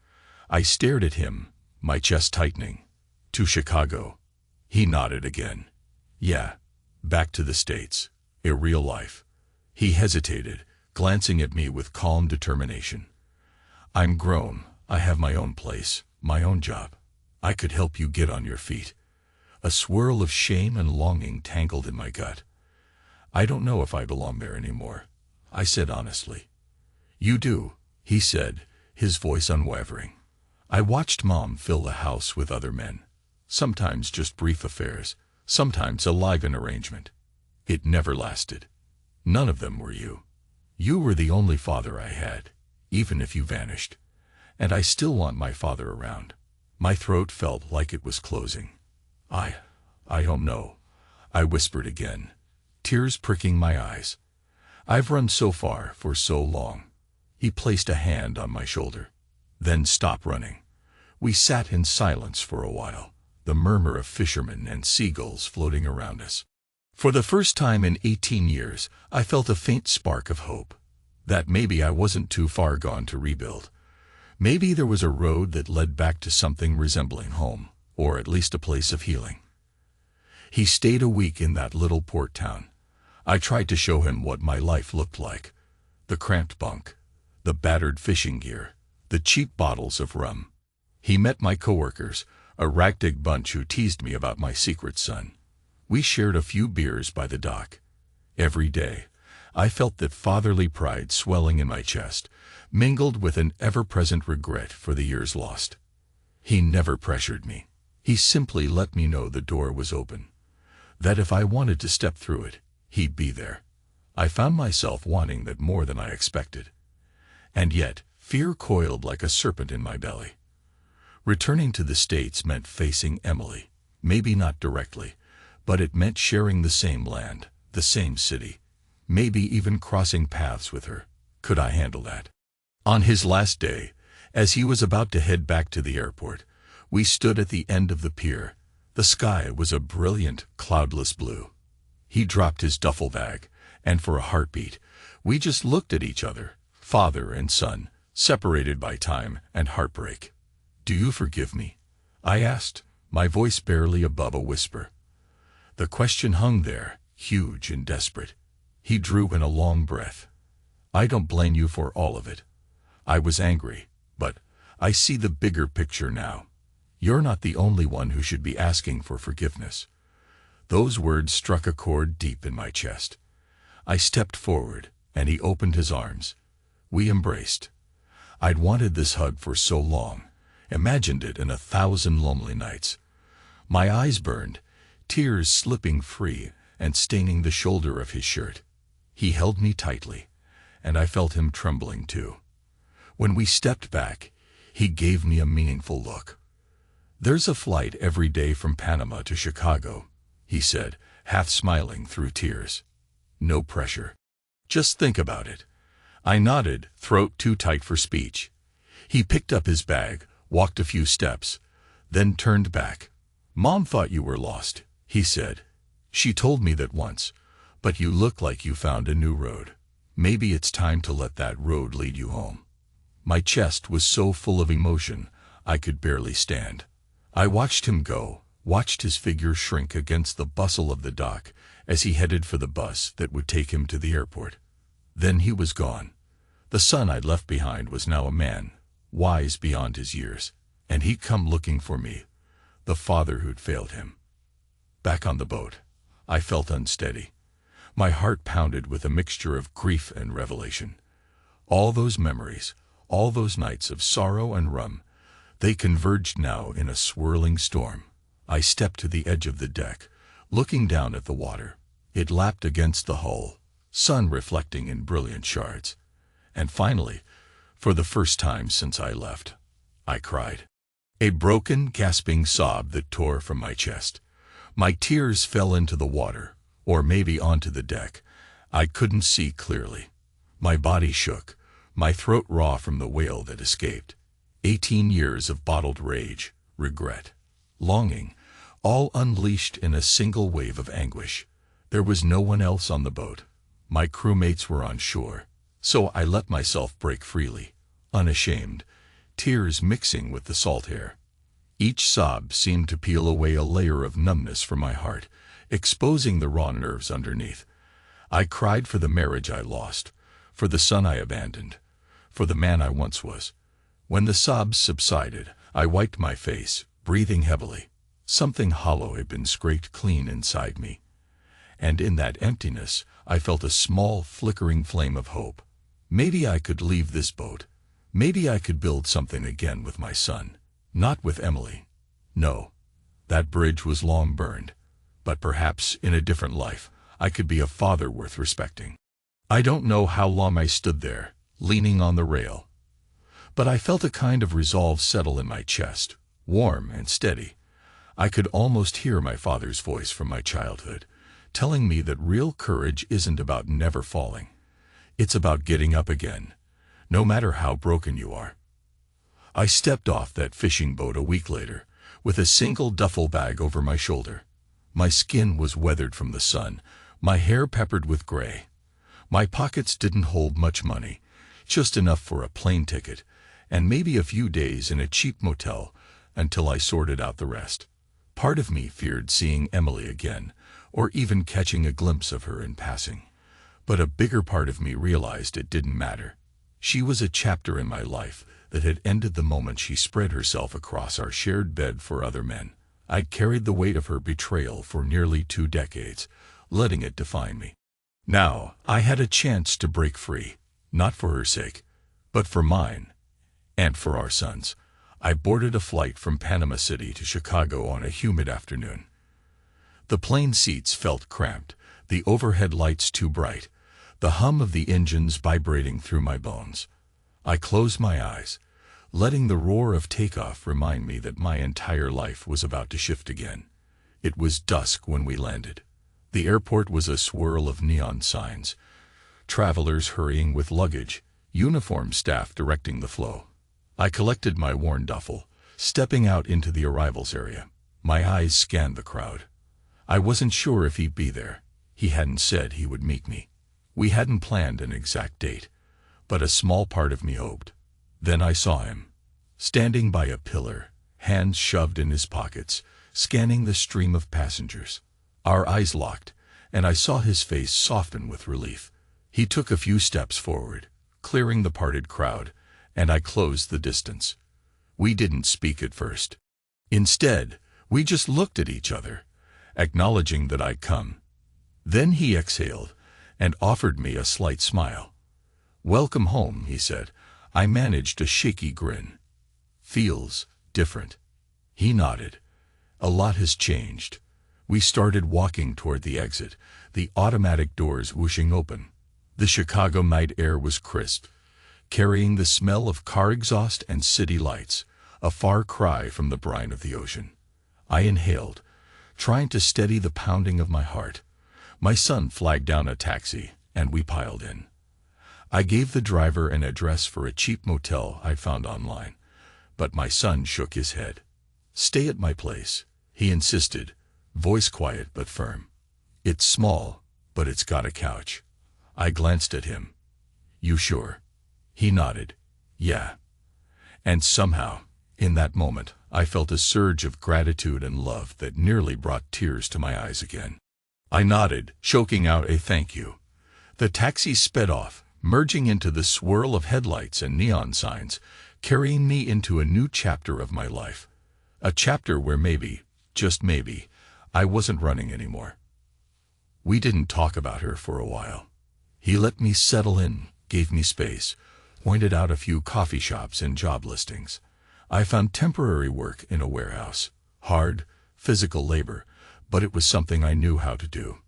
I stared at him, my chest tightening. To Chicago. He nodded again. Yeah, back to the States, a real life. He hesitated, glancing at me with calm determination. I'm grown. I have my own place, my own job. I could help you get on your feet. A swirl of shame and longing tangled in my gut. I don't know if I belong there anymore, I said honestly. You do, he said, his voice unwavering. I watched Mom fill the house with other men. Sometimes just brief affairs, sometimes a live-in arrangement. It never lasted. None of them were you. You were the only father I had, even if you vanished. And I still want my father around. My throat felt like it was closing. I don't know, I whispered again, tears pricking my eyes. I've run so far for so long. He placed a hand on my shoulder. Then stopped running. We sat in silence for a while, the murmur of fishermen and seagulls floating around us. For the first time in 18 years, I felt a faint spark of hope. That maybe I wasn't too far gone to rebuild. Maybe there was a road that led back to something resembling home, or at least a place of healing. He stayed a week in that little port town. I tried to show him what my life looked like. The cramped bunk, the battered fishing gear, the cheap bottles of rum. He met my coworkers, a ragtag bunch who teased me about my secret son. We shared a few beers by the dock. Every day, I felt that fatherly pride swelling in my chest, mingled with an ever-present regret for the years lost. He never pressured me. He simply let me know the door was open, that if I wanted to step through it, he'd be there. I found myself wanting that more than I expected. And yet, fear coiled like a serpent in my belly. Returning to the States meant facing Emily, maybe not directly, but it meant sharing the same land, the same city, maybe even crossing paths with her. Could I handle that? On his last day, as he was about to head back to the airport, we stood at the end of the pier. The sky was a brilliant, cloudless blue. He dropped his duffel bag, and for a heartbeat, we just looked at each other, father and son, separated by time and heartbreak. "Do you forgive me?" I asked, my voice barely above a whisper. The question hung there, huge and desperate. He drew in a long breath. "I don't blame you for all of it. I was angry, but I see the bigger picture now. You're not the only one who should be asking for forgiveness." Those words struck a chord deep in my chest. I stepped forward, and he opened his arms. We embraced. I'd wanted this hug for so long, imagined it in 1,000 lonely nights. My eyes burned, tears slipping free and staining the shoulder of his shirt. He held me tightly, and I felt him trembling too. When we stepped back, he gave me a meaningful look. "There's a flight every day from Panama to Chicago," he said, half smiling through tears. "No pressure. Just think about it." I nodded, throat too tight for speech. He picked up his bag, walked a few steps, then turned back. "Mom thought you were lost," he said. "She told me that once, but you look like you found a new road. Maybe it's time to let that road lead you home." My chest was so full of emotion, I could barely stand. I watched him go, watched his figure shrink against the bustle of the dock as he headed for the bus that would take him to the airport. Then he was gone. The son I'd left behind was now a man, wise beyond his years, and he'd come looking for me, the father who'd failed him. Back on the boat, I felt unsteady. My heart pounded with a mixture of grief and revelation. All those memories, all those nights of sorrow and rum, they converged now in a swirling storm. I stepped to the edge of the deck, looking down at the water. It lapped against the hull, sun reflecting in brilliant shards. And finally, for the first time since I left, I cried. A broken, gasping sob that tore from my chest. My tears fell into the water, or maybe onto the deck. I couldn't see clearly. My body shook, my throat raw from the wail that escaped. 18 years of bottled rage, regret, longing, all unleashed in a single wave of anguish. There was no one else on the boat. My crewmates were on shore, so I let myself break freely, unashamed, tears mixing with the salt air. Each sob seemed to peel away a layer of numbness from my heart, exposing the raw nerves underneath. I cried for the marriage I lost, for the son I abandoned, for the man I once was. When the sobs subsided, I wiped my face, breathing heavily. Something hollow had been scraped clean inside me. And in that emptiness, I felt a small, flickering flame of hope. Maybe I could leave this boat. Maybe I could build something again with my son. Not with Emily. No, that bridge was long burned. But perhaps, in a different life, I could be a father worth respecting. I don't know how long I stood there, leaning on the rail. But I felt a kind of resolve settle in my chest, warm and steady. I could almost hear my father's voice from my childhood, telling me that real courage isn't about never falling. It's about getting up again, no matter how broken you are. I stepped off that fishing boat a week later, with a single duffel bag over my shoulder. My skin was weathered from the sun, my hair peppered with gray. My pockets didn't hold much money, just enough for a plane ticket, and maybe a few days in a cheap motel until I sorted out the rest. Part of me feared seeing Emily again, or even catching a glimpse of her in passing. But a bigger part of me realized it didn't matter. She was a chapter in my life that had ended the moment she spread herself across our shared bed for other men. I'd carried the weight of her betrayal for nearly 2 decades, letting it define me. Now, I had a chance to break free, not for her sake, but for mine, and for our sons. I boarded a flight from Panama City to Chicago on a humid afternoon. The plane seats felt cramped, the overhead lights too bright, the hum of the engines vibrating through my bones. I closed my eyes, letting the roar of takeoff remind me that my entire life was about to shift again. It was dusk when we landed. The airport was a swirl of neon signs, travelers hurrying with luggage, uniformed staff directing the flow. I collected my worn duffel, stepping out into the arrivals area. My eyes scanned the crowd. I wasn't sure if he'd be there. He hadn't said he would meet me. We hadn't planned an exact date, but a small part of me hoped. Then I saw him, standing by a pillar, hands shoved in his pockets, scanning the stream of passengers. Our eyes locked, and I saw his face soften with relief. He took a few steps forward, clearing the parted crowd, and I closed the distance. We didn't speak at first. Instead, we just looked at each other, acknowledging that I'd come. Then he exhaled and offered me a slight smile. "Welcome home," he said. I managed a shaky grin. "Feels different." He nodded. "A lot has changed." We started walking toward the exit, the automatic doors whooshing open. The Chicago night air was crisp, carrying the smell of car exhaust and city lights, a far cry from the brine of the ocean. I inhaled, trying to steady the pounding of my heart. My son flagged down a taxi, and we piled in. I gave the driver an address for a cheap motel I found online, but my son shook his head. "Stay at my place," he insisted, voice quiet but firm. "It's small, but it's got a couch." I glanced at him. "You sure?" He nodded. "Yeah." And somehow, in that moment, I felt a surge of gratitude and love that nearly brought tears to my eyes again. I nodded, choking out a thank you. The taxi sped off, merging into the swirl of headlights and neon signs, carrying me into a new chapter of my life. A chapter where maybe, just maybe, I wasn't running anymore. We didn't talk about her for a while. He let me settle in, gave me space, pointed out a few coffee shops and job listings. I found temporary work in a warehouse. Hard, physical labor, but it was something I knew how to do.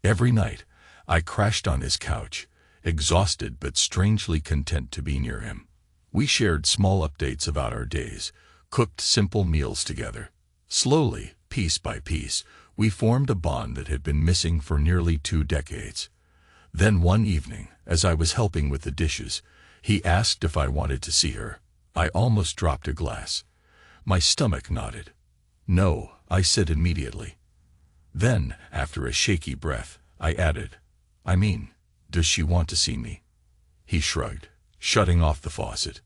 Every night, I crashed on his couch, exhausted but strangely content to be near him. We shared small updates about our days, cooked simple meals together. Slowly, piece by piece, we formed a bond that had been missing for nearly 2 decades. Then one evening, as I was helping with the dishes, he asked if I wanted to see her. I almost dropped a glass. My stomach nodded. "No," I said immediately. Then, after a shaky breath, I added, "I mean, does she want to see me?" He shrugged, shutting off the faucet.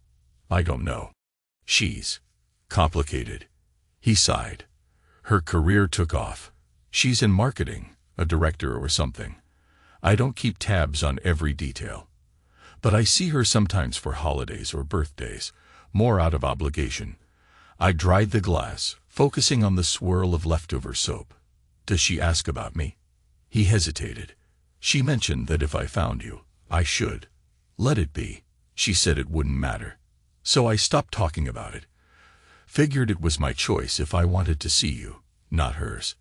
"I don't know. She's complicated." He sighed. "Her career took off. She's in marketing, a director or something. I don't keep tabs on every detail. But I see her sometimes for holidays or birthdays, more out of obligation." I dried the glass, focusing on the swirl of leftover soap. "Does she ask about me?" He hesitated. "She mentioned that if I found you, I should let it be. She said it wouldn't matter." So I stopped talking about it. Figured it was my choice if I wanted to see you, not hers.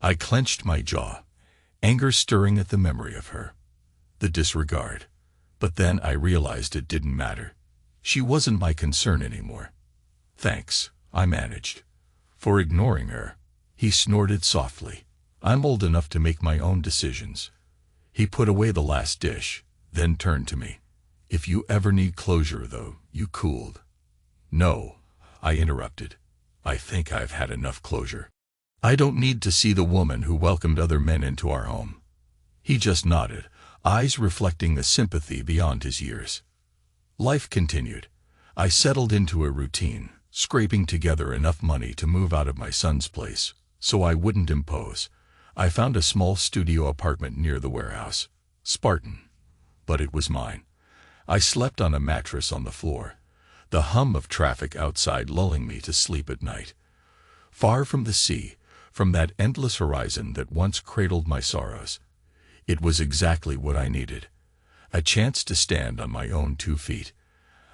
I clenched my jaw, anger stirring at the memory of her. The disregard. But then I realized it didn't matter. She wasn't my concern anymore. "Thanks," I managed, "for ignoring her." He snorted softly. "I'm old enough to make my own decisions." He put away the last dish, then turned to me. If you ever need closure, though, you cooled. No, I interrupted. I think I've had enough closure. I don't need to see the woman who welcomed other men into our home. He just nodded, eyes reflecting a sympathy beyond his years. Life continued. I settled into a routine, scraping together enough money to move out of my son's place, so I wouldn't impose. I found a small studio apartment near the warehouse. Spartan. But it was mine. I slept on a mattress on the floor, the hum of traffic outside lulling me to sleep at night. Far from the sea, from that endless horizon that once cradled my sorrows. It was exactly what I needed. A chance to stand on my own 2 feet.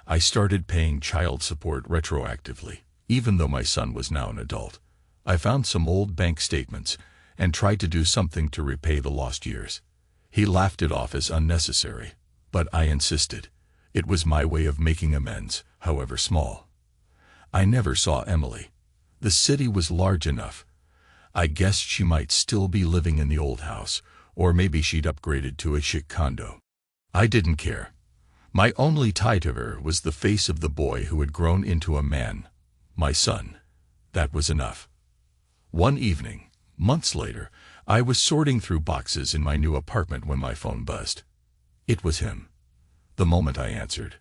I started paying child support retroactively, even though my son was now an adult. I found some old bank statements and tried to do something to repay the lost years. He laughed it off as unnecessary, but I insisted. It was my way of making amends, however small. I never saw Emily. The city was large enough. I guessed she might still be living in the old house, or maybe she'd upgraded to a chic condo. I didn't care. My only tie to her was the face of the boy who had grown into a man, my son. That was enough. One evening, months later, I was sorting through boxes in my new apartment when my phone buzzed. It was him. The moment I answered,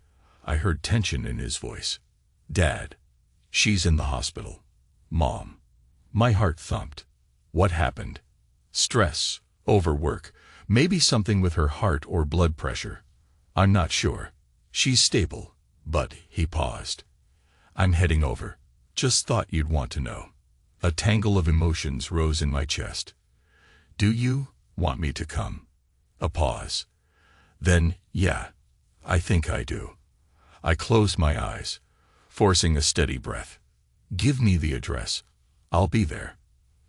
I heard tension in his voice. "Dad, she's in the hospital." "Mom." My heart thumped. What happened? Stress, overwork, maybe something with her heart or blood pressure. I'm not sure. She's stable, but he paused. "I'm heading over. Just thought you'd want to know." A tangle of emotions rose in my chest. "Do you want me to come?" A pause. Then, yeah, I think I do. I closed my eyes, forcing a steady breath. "Give me the address. I'll be there."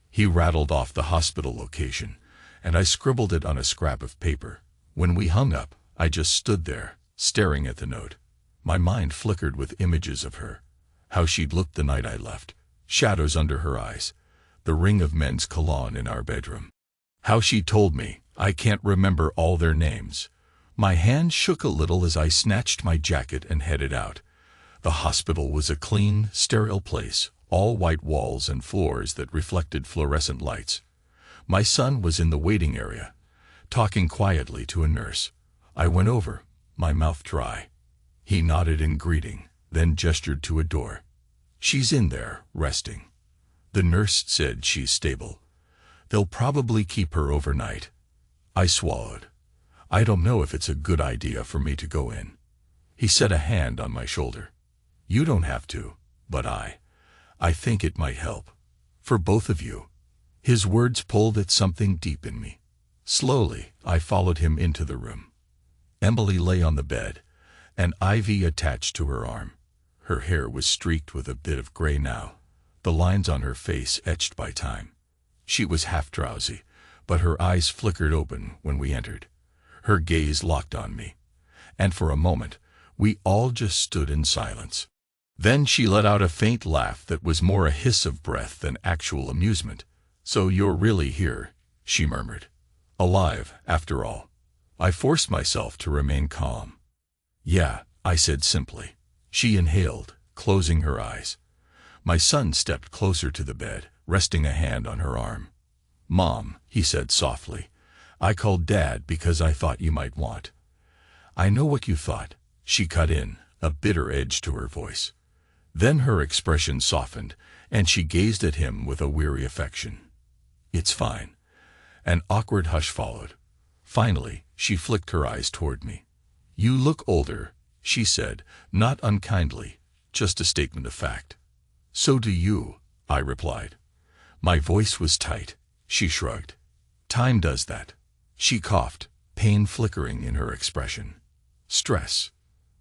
He rattled off the hospital location, and I scribbled it on a scrap of paper. When we hung up, I just stood there, staring at the note. My mind flickered with images of her. How she'd looked the night I left, shadows under her eyes, the ring of men's cologne in our bedroom. How she told me, I can't remember all their names. My hand shook a little as I snatched my jacket and headed out. The hospital was a clean, sterile place, all white walls and floors that reflected fluorescent lights. My son was in the waiting area, talking quietly to a nurse. I went over, my mouth dry. He nodded in greeting, then gestured to a door. "She's in there, resting." The nurse said she's stable. "They'll probably keep her overnight." I swallowed. I don't know if it's a good idea for me to go in. He set a hand on my shoulder. "You don't have to, but I think it might help. For both of you." His words pulled at something deep in me. Slowly, I followed him into the room. Emily lay on the bed, an IV attached to her arm. Her hair was streaked with a bit of gray now, the lines on her face etched by time. She was half drowsy, but her eyes flickered open when we entered. Her gaze locked on me, and for a moment, we all just stood in silence. Then she let out a faint laugh that was more a hiss of breath than actual amusement. "So you're really here," she murmured. "Alive, after all." I forced myself to remain calm. "Yeah," I said simply. She inhaled, closing her eyes. My son stepped closer to the bed, resting a hand on her arm. "Mom," he said softly, "I called Dad because I thought you might want." "I know what you thought," she cut in, a bitter edge to her voice. Then her expression softened, and she gazed at him with a weary affection. "It's fine." An awkward hush followed. Finally, she flicked her eyes toward me. "You look older," she said, not unkindly, just a statement of fact. "So do you," I replied. My voice was tight. She shrugged. "Time does that." She coughed, pain flickering in her expression. "Stress.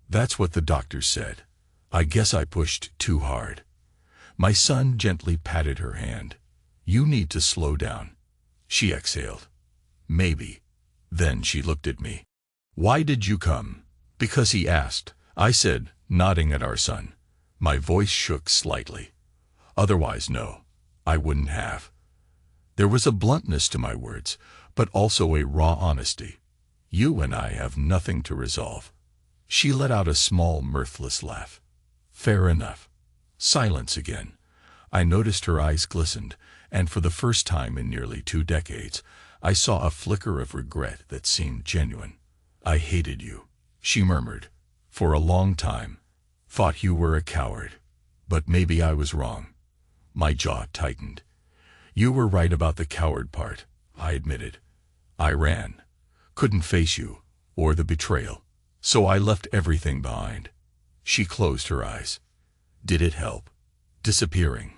That's what the doctors said." I guess I pushed too hard. My son gently patted her hand. "You need to slow down." She exhaled. "Maybe." Then she looked at me. "Why did you come?" "Because he asked," I said, nodding at our son. My voice shook slightly. "Otherwise, no, I wouldn't have." There was a bluntness to my words, but also a raw honesty. "You and I have nothing to resolve." She let out a small, mirthless laugh. Fair enough. Silence again. I noticed her eyes glistened, and for the first time in nearly 2 decades, I saw a flicker of regret that seemed genuine. I hated you, she murmured. For a long time. Thought you were a coward. But maybe I was wrong. My jaw tightened. You were right about the coward part, I admitted. I ran. Couldn't face you, or the betrayal. So I left everything behind. She closed her eyes. Did it help? Disappearing?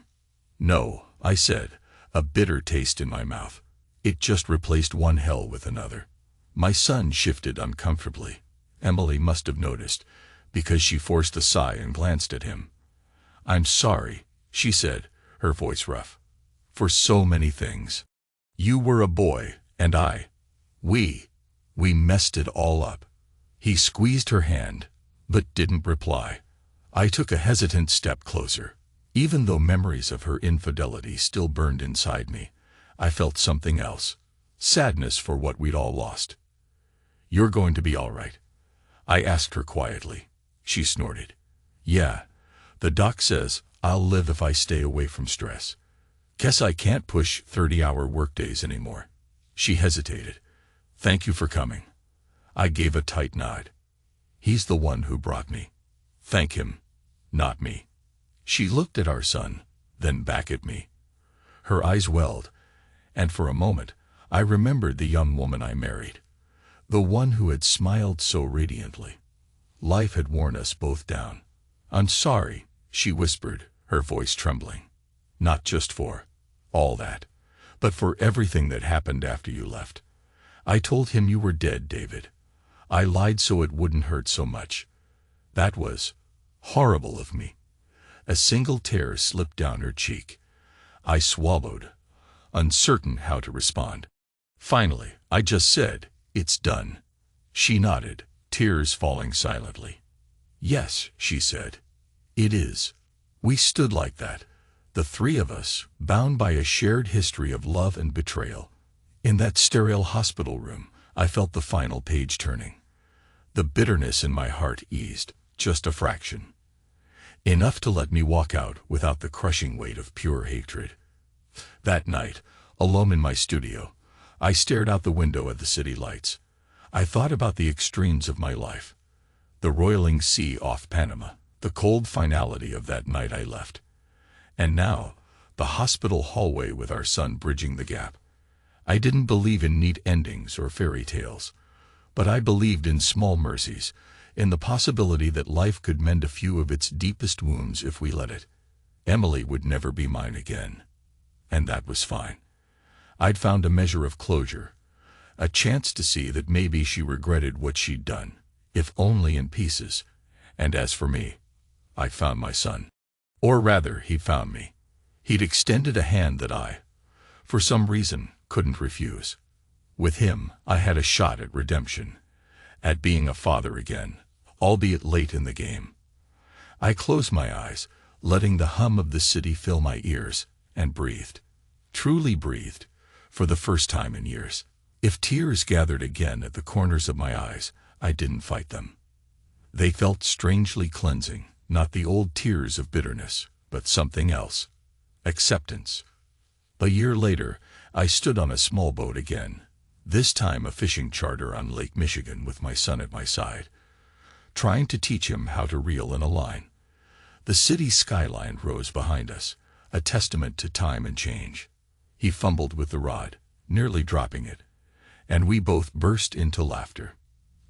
No, I said, a bitter taste in my mouth. It just replaced one hell with another. My son shifted uncomfortably. Emily must have noticed, because she forced a sigh and glanced at him. I'm sorry, she said, her voice rough. For so many things. You were a boy, and we messed it all up. He squeezed her hand, but didn't reply. I took a hesitant step closer. Even though memories of her infidelity still burned inside me, I felt something else. Sadness for what we'd all lost. You're going to be all right? I asked her quietly. She snorted. Yeah, the doc says I'll live if I stay away from stress. Guess I can't push 30-hour workdays anymore. She hesitated. Thank you for coming. I gave a tight nod. He's the one who brought me. Thank him, not me. She looked at our son, then back at me. Her eyes welled, and for a moment I remembered the young woman I married, the one who had smiled so radiantly. Life had worn us both down. I'm sorry, she whispered, her voice trembling. Not just for all that, but for everything that happened after you left. I told him you were dead, David. I lied so it wouldn't hurt so much. That was horrible of me. A single tear slipped down her cheek. I swallowed, uncertain how to respond. Finally, I just said, it's done. She nodded, tears falling silently. Yes, she said. It is. We stood like that, the three of us, bound by a shared history of love and betrayal. In that sterile hospital room, I felt the final page turning. The bitterness in my heart eased, just a fraction. Enough to let me walk out without the crushing weight of pure hatred. That night, alone in my studio, I stared out the window at the city lights. I thought about the extremes of my life. The roiling sea off Panama, the cold finality of that night I left. And now, the hospital hallway with our son bridging the gap. I didn't believe in neat endings or fairy tales, but I believed in small mercies, in the possibility that life could mend a few of its deepest wounds if we let it. Emily would never be mine again. And that was fine. I'd found a measure of closure, a chance to see that maybe she regretted what she'd done, if only in pieces. And as for me, I found my son. Or rather, he found me. He'd extended a hand that I, for some reason, couldn't refuse. With him, I had a shot at redemption, at being a father again, albeit late in the game. I closed my eyes, letting the hum of the city fill my ears, and breathed. Truly breathed, for the first time in years. If tears gathered again at the corners of my eyes, I didn't fight them. They felt strangely cleansing, not the old tears of bitterness, but something else. Acceptance. A year later, I stood on a small boat again, this time a fishing charter on Lake Michigan with my son at my side, trying to teach him how to reel in a line. The city skyline rose behind us, a testament to time and change. He fumbled with the rod, nearly dropping it, and we both burst into laughter.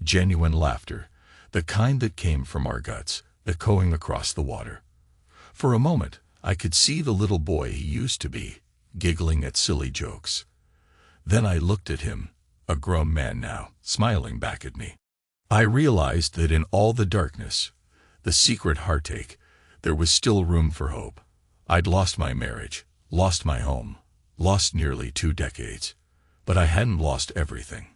Genuine laughter, the kind that came from our guts, echoing across the water. For a moment, I could see the little boy he used to be, giggling at silly jokes. Then I looked at him, a grown man now, smiling back at me. I realized that in all the darkness, the secret heartache, there was still room for hope. I'd lost my marriage, lost my home, lost nearly 2 decades. But I hadn't lost everything.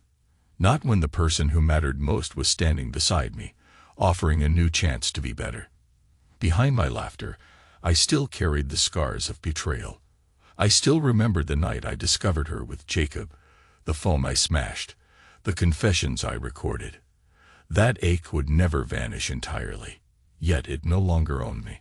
Not when the person who mattered most was standing beside me, offering a new chance to be better. Behind my laughter, I still carried the scars of betrayal. I still remembered the night I discovered her with Jacob, the phone I smashed, the confessions I recorded, That ache would never vanish entirely, yet it no longer owned me.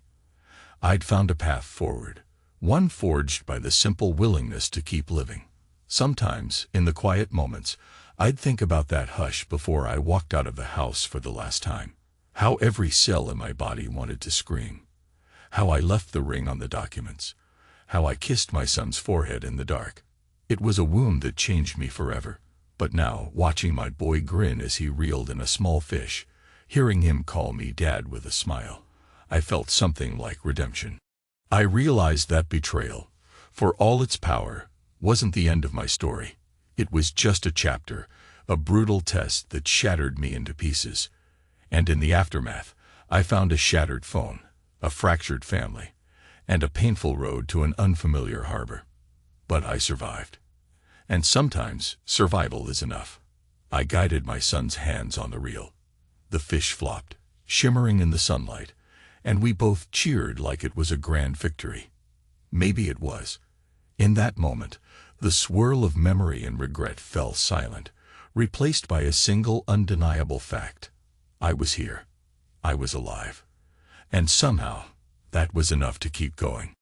I'd found a path forward, one forged by the simple willingness to keep living. Sometimes, in the quiet moments, I'd think about that hush before I walked out of the house for the last time. How every cell in my body wanted to scream. How I left the ring on the documents. How I kissed my son's forehead in the dark. It was a wound that changed me forever. But now, watching my boy grin as he reeled in a small fish, hearing him call me Dad with a smile, I felt something like redemption. I realized that betrayal, for all its power, wasn't the end of my story. It was just a chapter, a brutal test that shattered me into pieces. And in the aftermath, I found a shattered phone, a fractured family, and a painful road to an unfamiliar harbor. But I survived. And sometimes, survival is enough. I guided my son's hands on the reel. The fish flopped, shimmering in the sunlight, and we both cheered like it was a grand victory. Maybe it was. In that moment, the swirl of memory and regret fell silent, replaced by a single undeniable fact. I was here. I was alive. And somehow, that was enough to keep going.